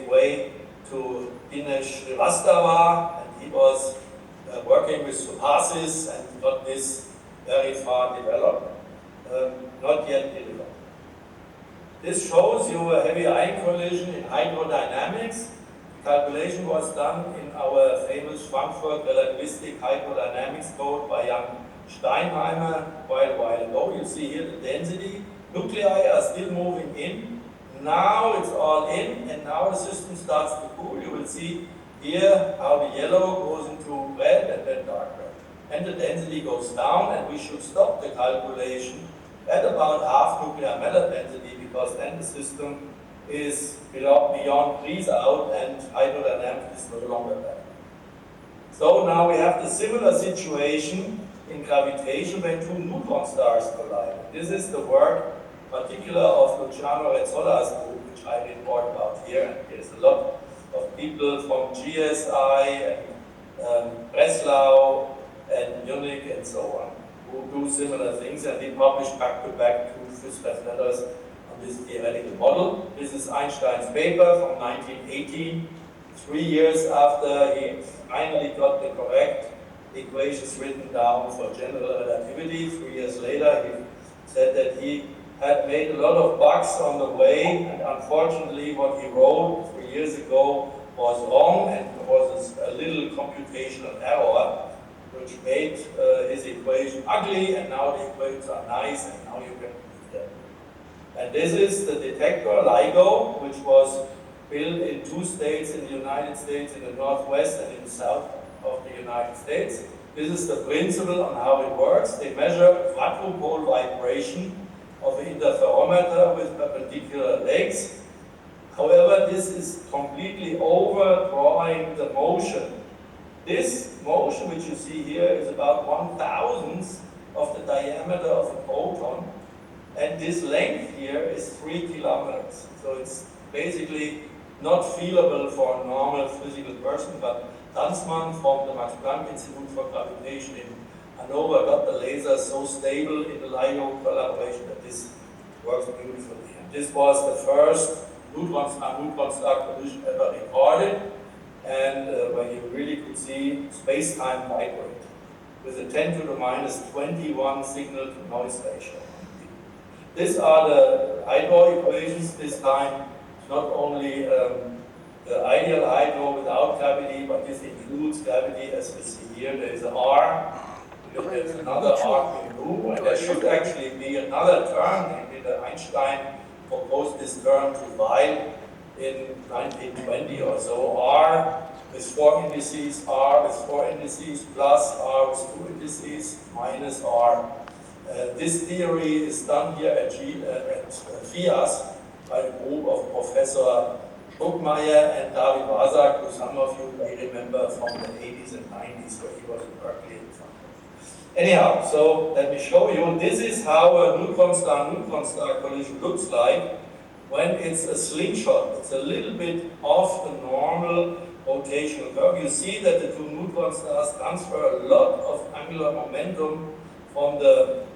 gave way to Dinesh Srivastava, and he was working with Suhasis and got this very far developed, not yet delivered. This shows you a heavy ion collision in hydrodynamics. The calculation was done in our famous Frankfurt relativistic hydrodynamics code by Jan Steinheimer quite a while ago. You see here the density. Nuclei are still moving in. Now it's all in, and now the system starts to cool. You will see here how the yellow goes into red and then dark red. And the density goes down, and we should stop the calculation at about half nuclear metal density, because then the system is beyond freeze out and hydrodynamics is no longer valid. So now we have the similar situation in gravitation when two neutron stars collide. This is the work particular of Luciano Rezzola's group, which I report about here. And there's a lot of people from GSI and Breslau and Munich and so on who do similar things, and they publish back-to-back two Fußball letters on this theoretical model. This is Einstein's paper from 1918, 3 years after he finally got the correct equations written down for general relativity. 3 years later, he said that he had made a lot of bugs on the way, and unfortunately what he wrote 3 years ago was wrong, and there was a little computational error which made his equation ugly, and now the equations are nice, and now you can use them. And this is the detector, LIGO, which was built in 2 states in the United States, in the Northwest and in the South of the United States. This is the principle on how it works. They measure quadrupole vibration of the interferometer with perpendicular legs. However, this is completely overdrawing the motion. This motion, which you see here, is about 1/1000th of the diameter of a proton, and this length here is 3 kilometers. So it's basically not feelable for a normal physical person, but Tanzmann from the Max Planck Institute for Gravitation in Hanover got the laser so stable in the LIGO collaboration that this works beautifully. And this was the first neutron-star collision ever recorded, and when you really could see space-time vibrate with a 10 to the minus 21 signal-to-noise ratio. These are the hydro equations. This time, not only the ideal hydro without gravity, but this includes gravity, as we see here. There is an R, there's another arc in blue, and there should actually be another term. Maybe Einstein proposed this term to Weil in 1920 or so. R with 4 indices, R with 4 indices, plus R with 2 indices, minus R. This theory is done here at FIAS by a group of Professor Bruckmeier and David Wasak, who some of you may remember from the 80s and 90s, where he was in Berkeley. Anyhow, so let me show you. This is how a neutron-star collision looks like when it's a slingshot. It's a little bit off the normal rotational curve. You see that the two neutron stars transfer a lot of angular momentum from the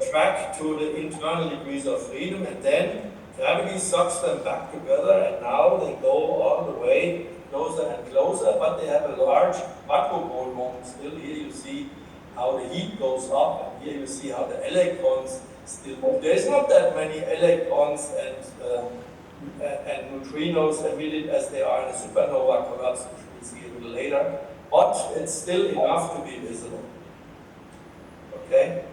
track to the internal degrees of freedom, and then gravity sucks them back together, and now they go all the way closer and closer, but they have a large macrocosmos moment still. Here you see how the heat goes up, and here you see how the electrons still move. There's not that many electrons and neutrinos emitted as they are in a supernova collapse, which we'll see a little later, but it's still enough to be visible. Okay?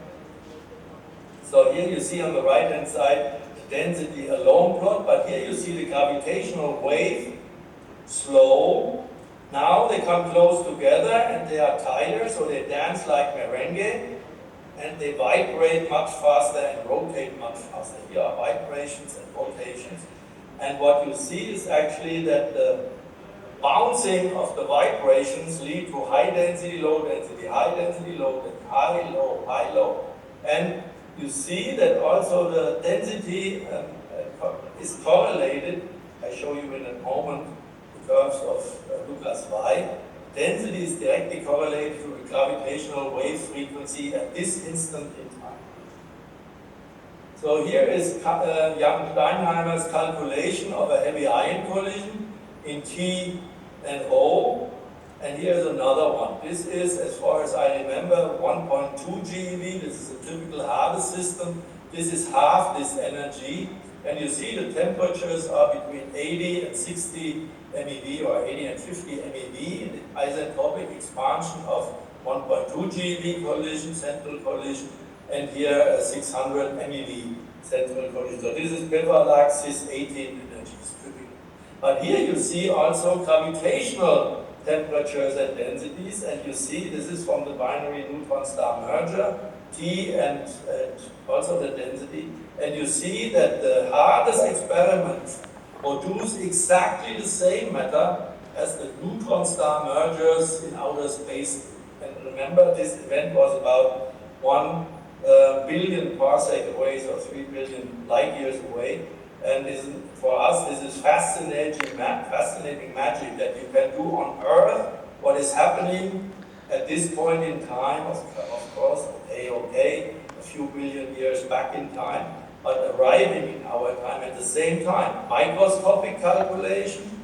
So here you see on the right-hand side the density alone plot, but here you see the gravitational wave, slow. Now they come close together and they are tighter, so they dance like merengue, and they vibrate much faster and rotate much faster. Here are vibrations and rotations. And what you see is actually that the bouncing of the vibrations lead to high density, low density, high density, low density, high, low, high, low. And you see that also the density is correlated. I show you in a moment the curves of Lucas Y. Density is directly correlated to the gravitational wave frequency at this instant in time. So here is Jan Steinheimer's calculation of a heavy ion collision. in T and O. And here's another one. This is, as far as I remember, 1.2 GeV. This is a typical hardest system. This is half this energy. And you see the temperatures are between 80 and 60 MeV or 80 and 50 MeV. The isentropic expansion of 1.2 GeV collision, central collision, and here 600 MeV central collision. So this is Beverlach cis 18 energies typically. But here you see also gravitational temperatures and densities, and you see this is from the binary neutron star merger, T and also the density, and you see that the hardest experiments produce exactly the same matter as the neutron star mergers in outer space. And remember, this event was about 1 billion parsec away, so 3 billion light years away. And for us, this is fascinating magic that you can do on Earth what is happening at this point in time, of course, okay, a few billion years back in time, but arriving in our time at the same time. Microscopic calculation,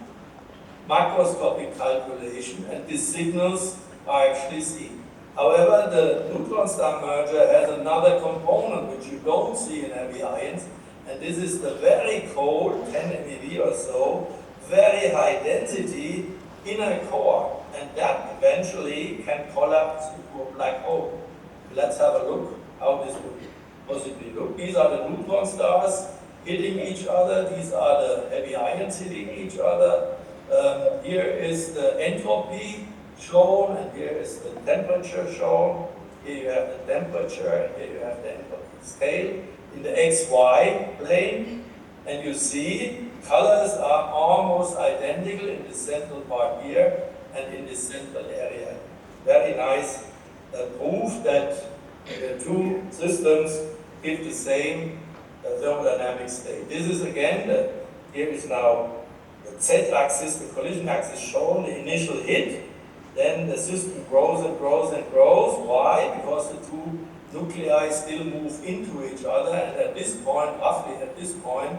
macroscopic calculation, and these signals are actually seen. However, the neutron star merger has another component which you don't see in heavy ions, and this is the very cold, 10 MeV or so, very high density inner core, and that eventually can collapse into a black hole. Let's have a look how this would possibly look. These are the neutron stars hitting each other. These are the heavy ions hitting each other. Here is the entropy shown, and here is the temperature shown. Here you have the temperature, and here you have the entropy scale in the XY plane, and you see colors are almost identical in the central part here and in the central area. Very nice proof that the two systems give the same thermodynamic state. This is again, here is now the Z-axis, the collision axis shown, the initial hit. Then the system grows and grows and grows. Why? Because the two nuclei still move into each other, and at this point, roughly at this point,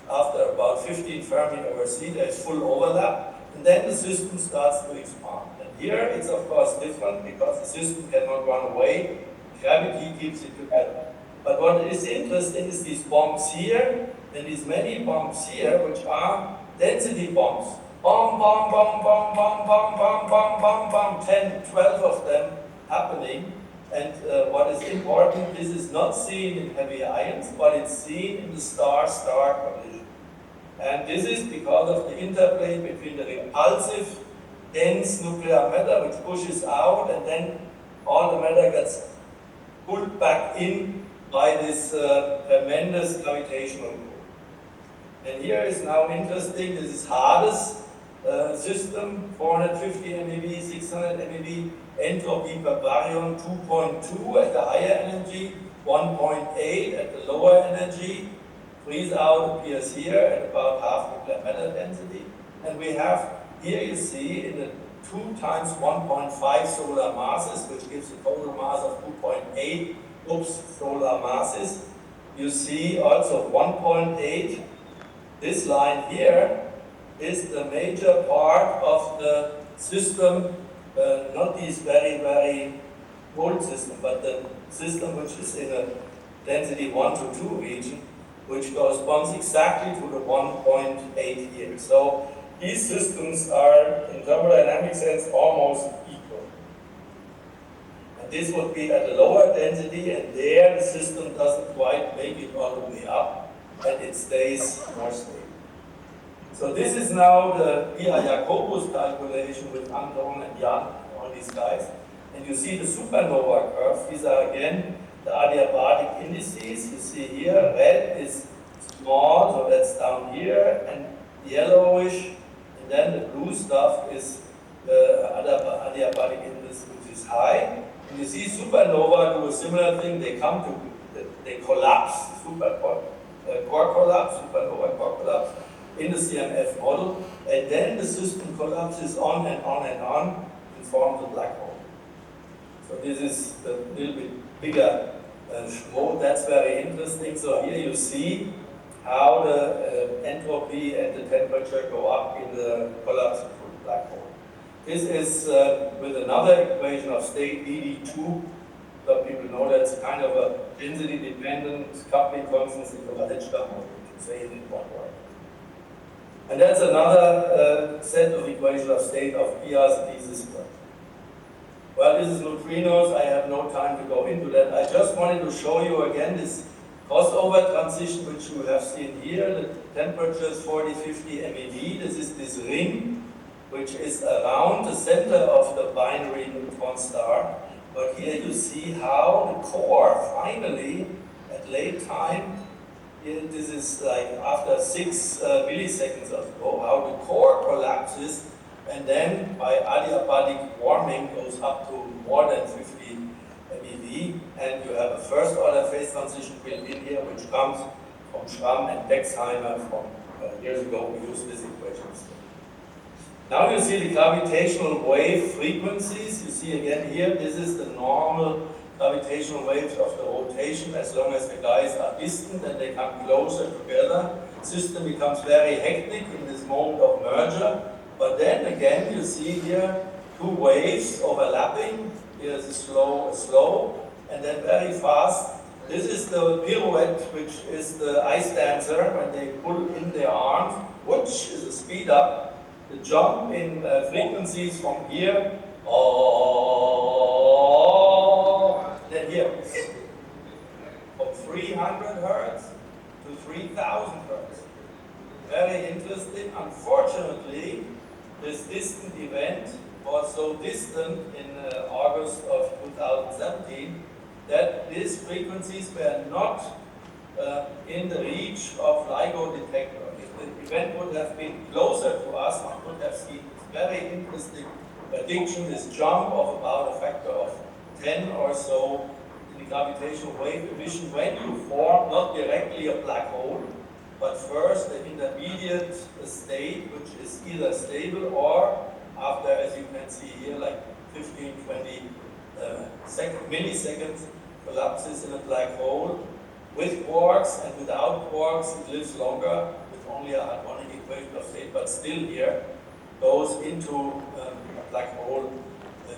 after about 15 Fermi over C, there is full overlap, and then the system starts to expand. And here it's of course different because the system cannot run away, gravity keeps it together. But what is interesting is these bombs here, and these many bombs here, which are density bombs. Bomb, bomb, bomb, bomb, bomb, bomb, bomb, bomb, bomb, bomb, 10, 12 of them happening. And what is important, this is not seen in heavy ions, but it's seen in the star-star collision. And this is because of the interplay between the repulsive, dense nuclear matter, which pushes out, and then all the matter gets pulled back in by this tremendous gravitational pull. And here is now interesting, this is hardest system, 450 MeV, 600 MeV, entropy per baryon 2.2 at the higher energy, 1.8 at the lower energy. Freeze out appears here at about half nuclear matter density. And we have, here you see in the 2 times 1.5 solar masses, which gives a total mass of 2.8 solar masses. You see also 1.8. This line here is the major part of the system, not this very, very cold system, but the system which is in a density 1 to 2 region, which corresponds exactly to the 1.8 here. So these systems are, in thermodynamic sense, almost equal. And this would be at a lower density, and there the system doesn't quite make it all the way up, and it stays more stable. So this is now the Jacobus calculation with Anton and Jan and all these guys. And you see the supernova curve. These are again the adiabatic indices. You see here, red is small, so that's down here, and yellowish, and then the blue stuff is the adiabatic index, which is high. And you see supernova do a similar thing. They they collapse, core collapse, supernova core collapse in the CMF model, and then the system collapses on and on and on and forms a black hole. So this is a little bit bigger mode. That's very interesting. So here you see how the entropy and the temperature go up in the collapsed black hole. This is with another equation of state ED2. So people know that's kind of a density-dependent coupling constant in the Vallecka model, to say it in one word. And that's another set of equations of state of PRs and D system. Well, this is neutrinos. I have no time to go into that. I just wanted to show you again this crossover transition, which you have seen here. The temperature is 40-50 MeV. This is this ring, which is around the center of the binary neutron star. But here you see how the core finally, at late time, this is like after 6 milliseconds or so, how the core collapses, and then by adiabatic warming goes up to more than 50 MeV, and you have a first order phase transition built in here, which comes from Schramm and Bexheimer from years ago. We used this equation. Now you see the gravitational wave frequencies. You see again here, this is the normal gravitational waves of the rotation. As long as the guys are distant and they come closer together, the system becomes very hectic in this moment of merger. But then again, you see here two waves overlapping. Here's a slow, and then very fast. This is the pirouette, which is the ice dancer when they pull in their arms, which is a speed up. The jump in frequencies from here, then here, from 300 Hertz to 3000 Hertz. Very interesting. Unfortunately, this distant event was so distant in August of 2017 that these frequencies were not in the reach of LIGO detector. If the event would have been closer to us, one would have seen this very interesting prediction, this jump of about a factor of 10 or so in the gravitational wave emission when you form not directly a black hole, but first an intermediate state which is either stable or after, as you can see here, like 15, 20 milliseconds collapses in a black hole. With quarks and without quarks, it lives longer with only a harmonic equation of state, but still here goes into a black hole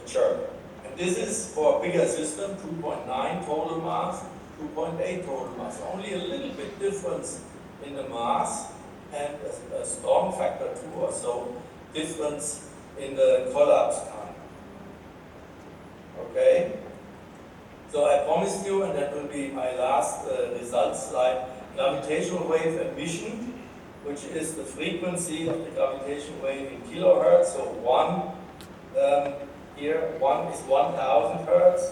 chirp. And this is for a bigger system, 2.9 total mass, 2.8 total mass. Only a little bit difference in the mass and a storm factor 2 or so difference in the collapse time. Okay? So I promised you, and that will be my last results slide, gravitational wave emission, which is the frequency of the gravitational wave in kilohertz. So here 1 is 1000 hertz,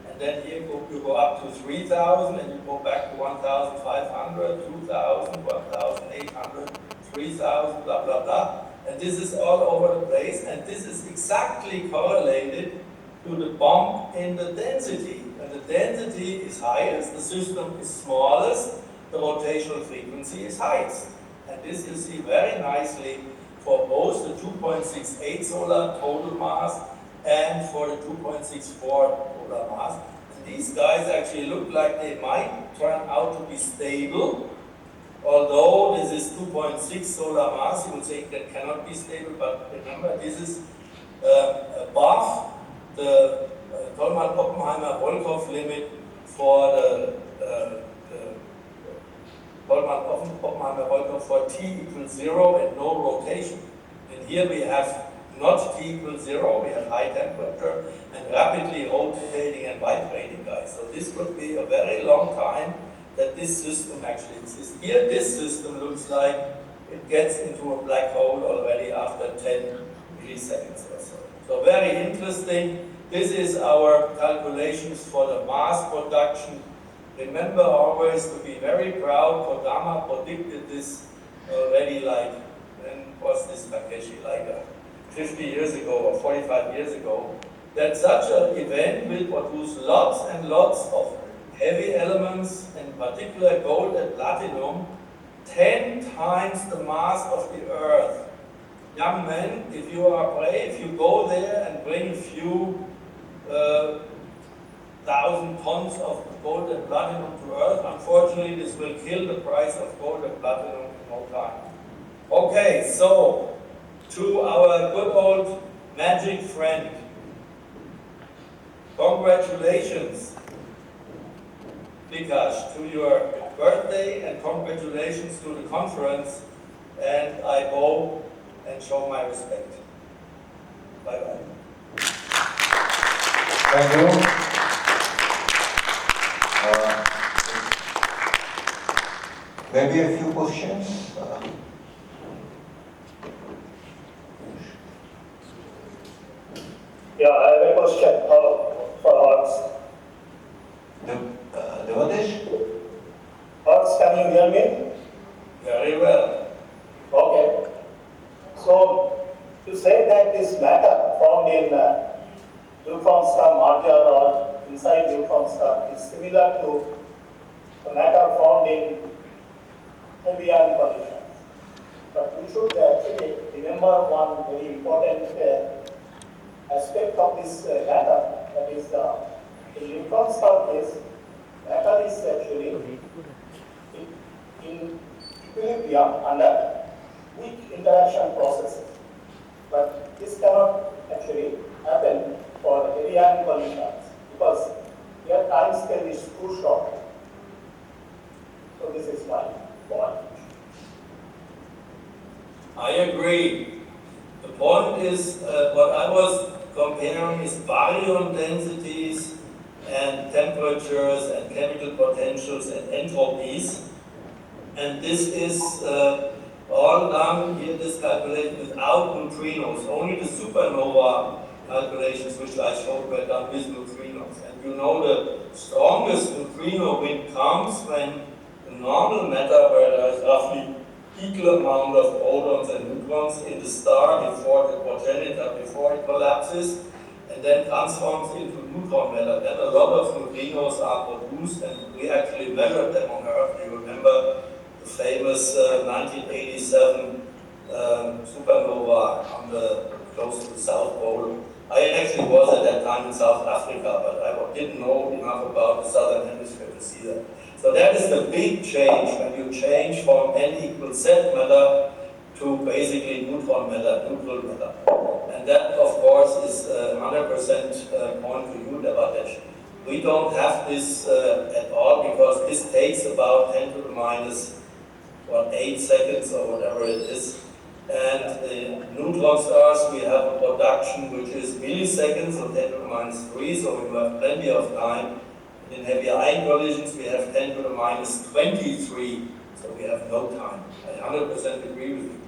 and then here you go up to 3000, and you go back to 1500, 2000, 1800, 3000, blah, blah, blah. And this is all over the place, and this is exactly correlated to the bump in the density. When the density is highest, the system is smallest, the rotational frequency is highest. And this you see very nicely for both the 2.68 solar total mass and for the 2.64 solar mass. And these guys actually look like they might turn out to be stable. Although this is 2.6 solar mass, you would say that cannot be stable, but remember this is above the Tolman-Oppenheimer-Volkoff limit for the Tolman-Oppenheimer-Volkoff for t equals 0 and no rotation. And here we have not t equals 0, we have high temperature and rapidly rotating and vibrating guys. So this could be a very long time that this system actually exists. Here this system looks like it gets into a black hole already after 10 milliseconds or so. So very interesting. This is our calculations for the mass production. Remember always to be very proud. Kodama predicted this already like, when was this Takeshi, like 50 years ago or 45 years ago, that such an event will produce lots and lots of heavy elements, in particular gold and platinum, 10 times the mass of the Earth. Young men, if you are brave, you go there and bring a few 1,000 tons of gold and platinum to Earth. Unfortunately, this will kill the price of gold and platinum in no time. Okay, so to our good old magic friend, congratulations, Vikash, to your birthday, and congratulations to the conference, and I bow and show my respect. Bye-bye. Thank you. Maybe a few questions. Yeah, I have a question for us. Devadish? Us, can you hear me? Very well. Okay. So, you say that this matter found in neutron star merger or inside neutron star is similar to the matter found in heavy ion collisions. But we should actually remember one very important aspect of this matter, that is in neutron star case, matter is actually in equilibrium under weak interaction processes. But this cannot actually happen for heavy ion collisions because their time scale is too short. So this is my point. I agree. The point is, what I was comparing is baryon densities and temperatures and chemical potentials and entropies. And this is all done here, this calculation without neutrinos. Only the supernova calculations which I showed were done with neutrinos. And you know the strongest neutrino wind comes when the normal matter, where there is roughly equal amount of protons and neutrons in the star before the progenitor, before it collapses, and then transforms into neutron matter. Then a lot of neutrinos are produced, and we actually measured them on Earth. You remember the famous 1987 supernova on close to the South Pole. I actually was at that time in South Africa, but I didn't know enough about the Southern Hemisphere to see that. So that is the big change when you change from N equals Z matter to basically neutron matter, neutral matter. And that, of course, is 100% point to you, Devadish. We don't have this at all because this takes about 10 to the minus 8 seconds or whatever it is. And in neutron stars, we have a production which is milliseconds, so 10 to the minus 3, so we have plenty of time. In heavy ion collisions, we have 10 to the minus 23, so we have no time. I 100% agree with you.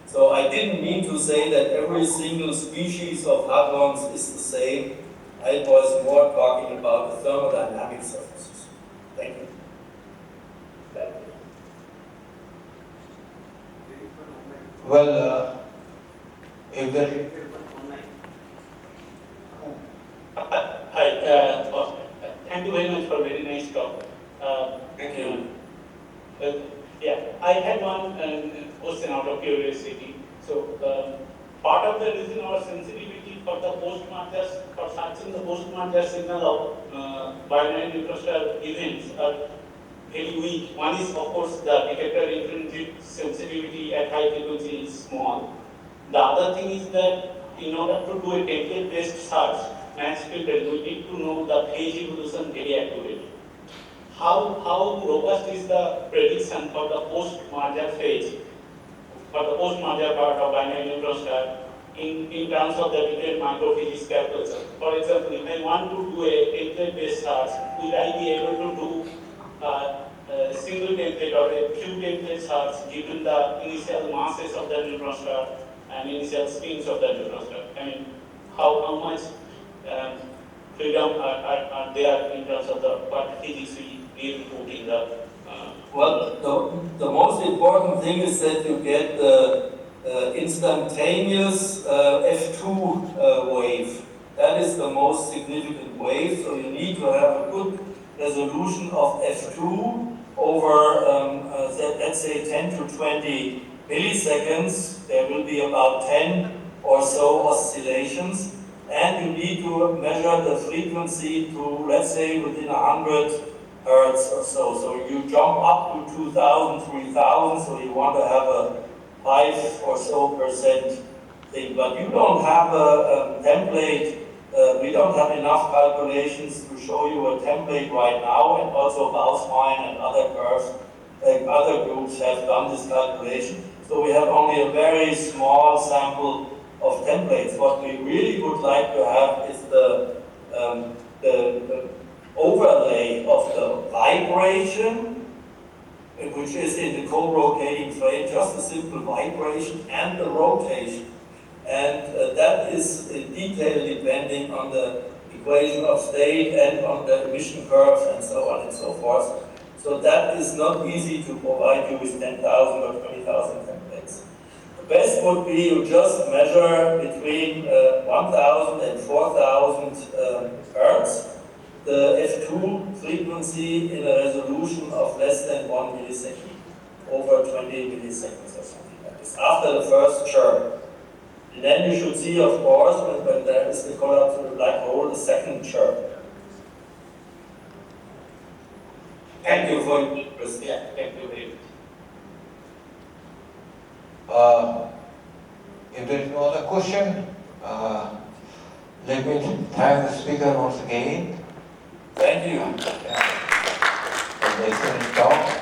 So I didn't mean to say that every single species of hadrons is the same. I was more talking about the thermodynamics of the system. Thank you. Well, if there... Hi, thank you very much for a very nice talk. Thank you. Yeah, I had one question out of curiosity. So, part of the reason our sensitivity for the post-merger, for searching the post-merger signal of binary neutron events are very weak. One is, of course, the detector intrinsic sensitivity at high frequency is small. The other thing is that in order to do a template-based search, match filter, we need to know the phase evolution very accurately. How robust is the prediction for the post-merger phase, for the post-merger part of binary neutron star in terms of the detailed microphysics calculation? For example, if I want to do a template-based search, will I be able to do a single template or a few template search given the initial masses of the neutron star and initial spins of the neutron star? I mean, how much freedom are there in terms of the what physics we really put in the Well, the most important thing is that you get the instantaneous F2 wave. That is the most significant wave, so you need to have a good resolution of F2 over, let's say, 10 to 20 milliseconds. There will be about 10 or so oscillations, and you need to measure the frequency to, let's say, within 100 hertz or so. So you jump up to 2000, 3000, so you want to have a 5 or so % thing. But you don't have a template, we don't have enough calculations to show you a template right now, and also Bauswein and other curves, other groups have done this calculation. So we have only a very small sample of templates. What we really would like to have is the overlay of the vibration, which is in the co-rotating frame, just a simple vibration, and the rotation. And that is in detail depending on the equation of state and on the emission curves and so on and so forth. So that is not easy to provide you with 10,000 or 20,000 templates. The best would be you just measure between 1,000 and 4,000 hertz, the F2 frequency in a resolution of less than 1 millisecond, over 20 milliseconds or something like this, after the first chirp. And then you should see, of course, when there is the collapse of the black hole, the second chirp. Thank you for your interest. Yeah, thank you very much. If there is no other question, let me thank the speaker once again Thank you. for the excellent talk.